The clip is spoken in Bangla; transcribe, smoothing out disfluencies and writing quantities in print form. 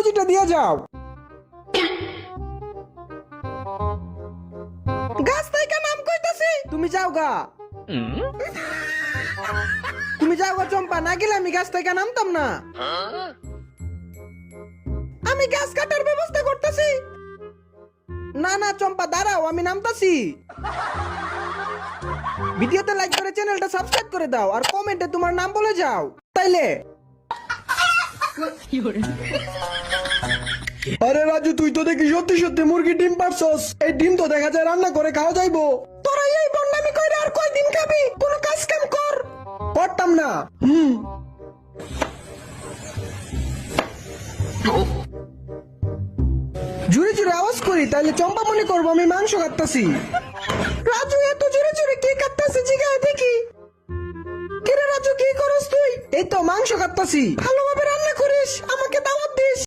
ডিপোজিটটা দিয়ে যাও। গাছ থেকে নাম কইতাছি, তুমি যাও গা। তুমি যাও গা চম্পা, না গেলে আমি গাছ থেকে নামতাম না। আমি গাছ কাটার ব্যবস্থা করতেছি। না না চম্পা দাঁড়াও, আমি নামতাছি। ভিডিওতে লাইক করে চ্যানেলটা সাবস্ক্রাইব করে দাও আর কমেন্টে তোমার নাম বলে যাও তাইলে। আরে রাজু, তুই তো দেখি সত্যি সত্যি মুরগি ডিম পারছস। এই ডিম তো দেখা যায় রান্না করে খাওয়া যাইবো। তোরা এই বন্ডামি কইরা আর কয়দিন খাবি? কোন কাজ কাম কর। করতাম না। জুড়ে জুড়ে আওয়াজ করি তাইলে চম্পা মনে করবো আমি মাংস কাটতাছি। রাজু এত জোরে জোরে কি কাটতাছে জিগায় দেখি। কিরে রাজু, কি করস তুই? এই তো মাংস কাটতাছি। ভালোভাবে রান্না করিস,